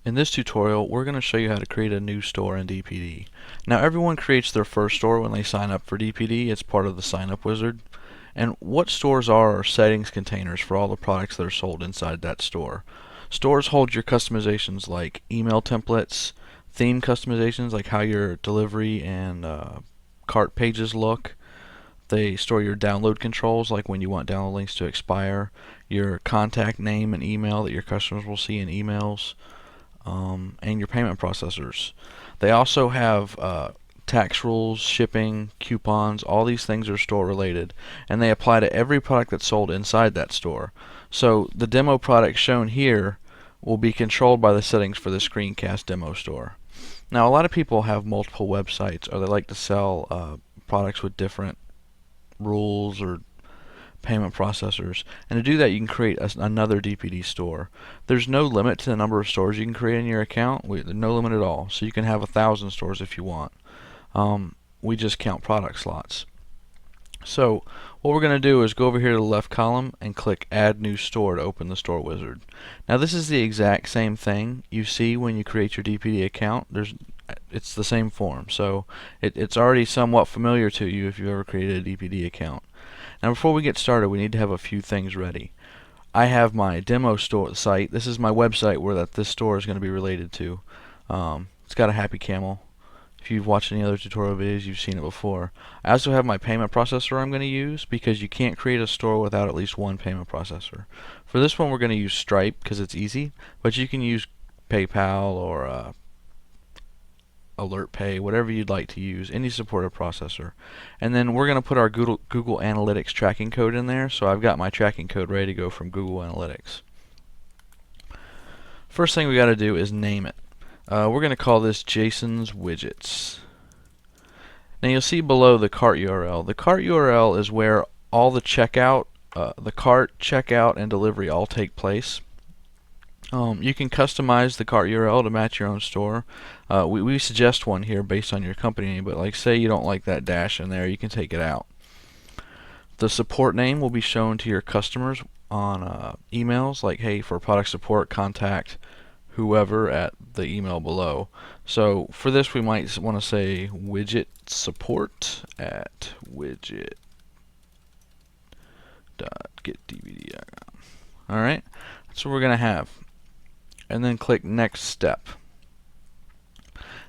In this tutorial, we're going to show you how to create a new store in DPD. Now, everyone creates their first store when they sign up for DPD. It's part of the sign up wizard. And what stores are settings containers for all the products that are sold inside that store. Stores hold your customizations like email templates, theme customizations like how your delivery and cart pages look. They store your download controls, like when you want download links to expire, your contact name and email that your customers will see in emails, and your payment processors. They also have tax rules, shipping, coupons. All these things are store related, and they apply to every product that's sold inside that store. So the demo product shown here will be controlled by the settings for the screencast demo store. Now, a lot of people have multiple websites, or they like to sell products with different rules or payment processors, and to do that you can create another DPD store. There's no limit to the number of stores you can create in your account. There's no limit at all, so you can have 1,000 stores if you want. We just count product slots. So what we're going to do is go over here to the left column and click Add New Store to open the store wizard. Now, this is the exact same thing you see when you create your DPD account. It's the same form, so it's already somewhat familiar to you if you've ever created a DPD account. Now, before we get started, we need to have a few things ready. I have my demo store site. This is my website where this store is going to be related to. It's got a happy camel. If you've watched any other tutorial videos, you've seen it before. I also have my payment processor I'm going to use, because you can't create a store without at least one payment processor. For this one, we're going to use Stripe because it's easy, but you can use PayPal or Alert Pay, whatever you'd like to use, any supported processor. And then we're going to put our Google Analytics tracking code in there, so I've got my tracking code ready to go from Google Analytics. First thing we got to do is name it. We're going to call this Jason's Widgets. Now you'll see below the cart URL. The cart URL is where all the checkout, the cart, checkout, and delivery all take place. You can customize the cart URL to match your own store. We suggest one here based on your company name, but like say you don't like that dash in there, you can take it out. The support name will be shown to your customers on emails, like, hey, for product support, contact whoever at the email below. So for this, we might want to say widget support at widget.getdpd.com. Alright, that's what we're going to have. And then click Next Step.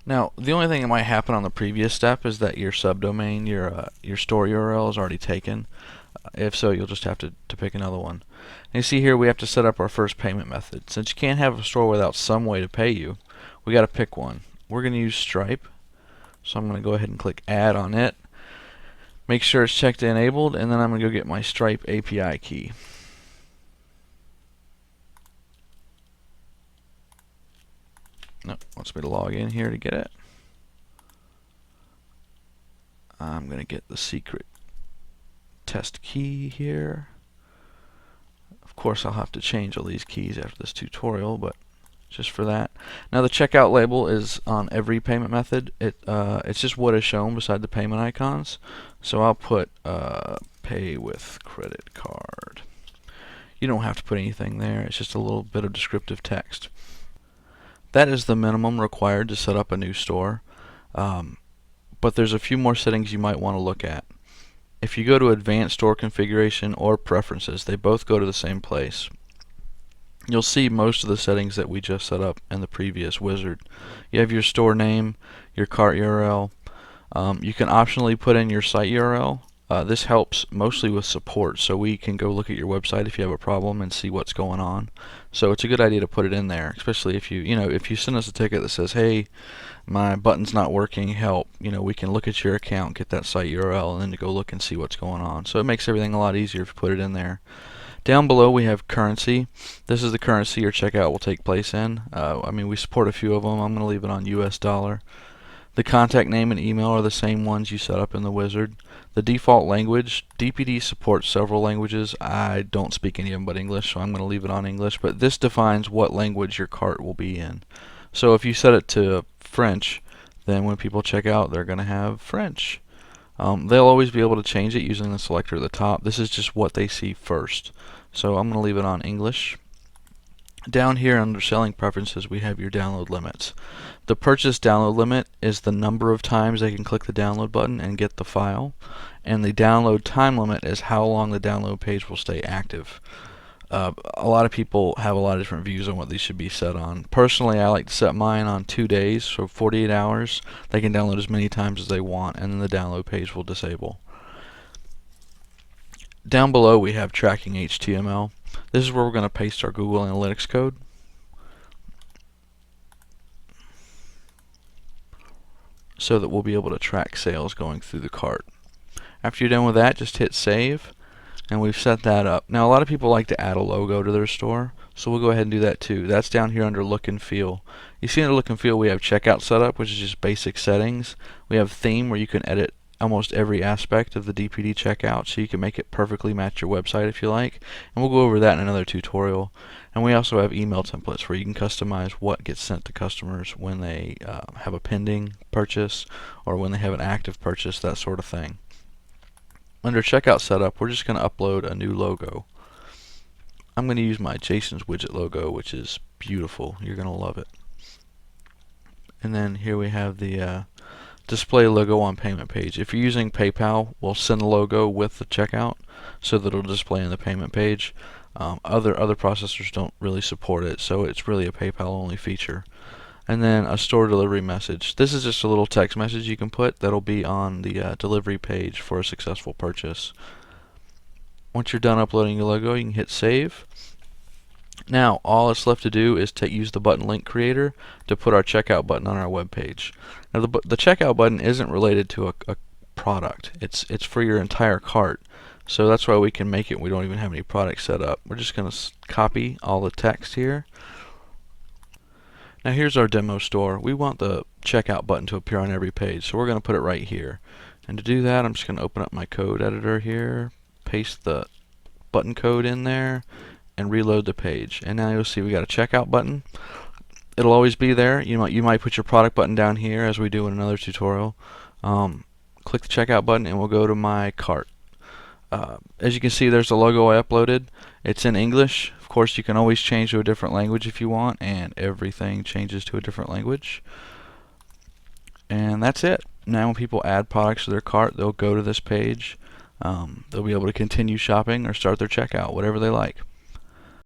Now, the only thing that might happen on the previous step is that your subdomain, your store URL is already taken. If so, you'll just have to pick another one. And you see here we have to set up our first payment method. Since you can't have a store without some way to pay you, we got to pick one. We're going to use Stripe, so I'm going to go ahead and click Add on it. Make sure it's checked to enabled, and then I'm going to go get my Stripe API key. Nope, wants me to log in here to get it. I'm going to get the secret test key here. Of course, I'll have to change all these keys after this tutorial, but just for that. Now, the checkout label is on every payment method. It's just what is shown beside the payment icons. So I'll put pay with credit card. You don't have to put anything there. It's just a little bit of descriptive text. That is the minimum required to set up a new store, but there's a few more settings you might want to look at. If you go to Advanced Store Configuration or Preferences, they both go to the same place. You'll see most of the settings that we just set up in the previous wizard. You have your store name, your cart URL. You can optionally put in your site URL. This helps mostly with support, so we can go look at your website if you have a problem and see what's going on. So it's a good idea to put it in there, especially if if you send us a ticket that says, hey, my button's not working, help, we can look at your account, get that site URL, and then to go look and see what's going on. So it makes everything a lot easier if you put it in there. Down below we have currency. This is the currency your checkout will take place in. We support a few of them. I'm going to leave it on US dollar. The contact name and email are the same ones you set up in the wizard. The default language, DPD supports several languages. I don't speak any of them but English, so I'm going to leave it on English. But this defines what language your cart will be in. So if you set it to French, then when people check out, they're going to have French. They'll always be able to change it using the selector at the top. This is just what they see first. So I'm going to leave it on English. Down here under selling preferences, we have your download limits. The purchase download limit is the number of times they can click the download button and get the file, and the download time limit is how long the download page will stay active. A lot of people have a lot of different views on what these should be set on. Personally, I like to set mine on 2 days, so 48 hours. They can download as many times as they want, and then the download page will disable. Down below we have tracking HTML. This is where we're going to paste our Google Analytics code. So that we'll be able to track sales going through the cart. After you're done with that, just hit save, and we've set that up. Now a lot of people like to add a logo to their store, so we'll go ahead and do that too. That's down here under look and feel. You see under look and feel we have checkout setup, which is just basic settings. We have theme, where you can edit almost every aspect of the DPD checkout, so you can make it perfectly match your website if you like, and we'll go over that in another tutorial. And we also have email templates where you can customize what gets sent to customers when they have a pending purchase or when they have an active purchase, that sort of thing. Under checkout setup, we're just going to upload a new logo. I'm going to use my Jason's widget logo, which is beautiful. You're going to love it. And then here we have the display logo on payment page. If you're using PayPal, we'll send the logo with the checkout so that it'll display in the payment page. Other processors don't really support it, so it's really a PayPal only feature. And then a store delivery message. This is just a little text message you can put that'll be on the delivery page for a successful purchase. Once you're done uploading your logo, you can hit save. Now all that's left to do is use the button link creator to put our checkout button on our web page. Now the checkout button isn't related to a product. It's for your entire cart. So that's why we can make it. We don't even have any products set up. We're just going to copy all the text here. Now here's our demo store. We want the checkout button to appear on every page, so we're going to put it right here. And to do that, I'm just going to open up my code editor here, paste the button code in there, and reload the page. And now you'll see we got a checkout button. It'll always be there. You might put your product button down here, as we do in another tutorial. Click the checkout button, and we'll go to my cart. As you can see, there's the logo I uploaded. It's in English. Of course, you can always change to a different language if you want, and everything changes to a different language. And that's it. Now when people add products to their cart, they'll go to this page. They'll be able to continue shopping or start their checkout, whatever they like.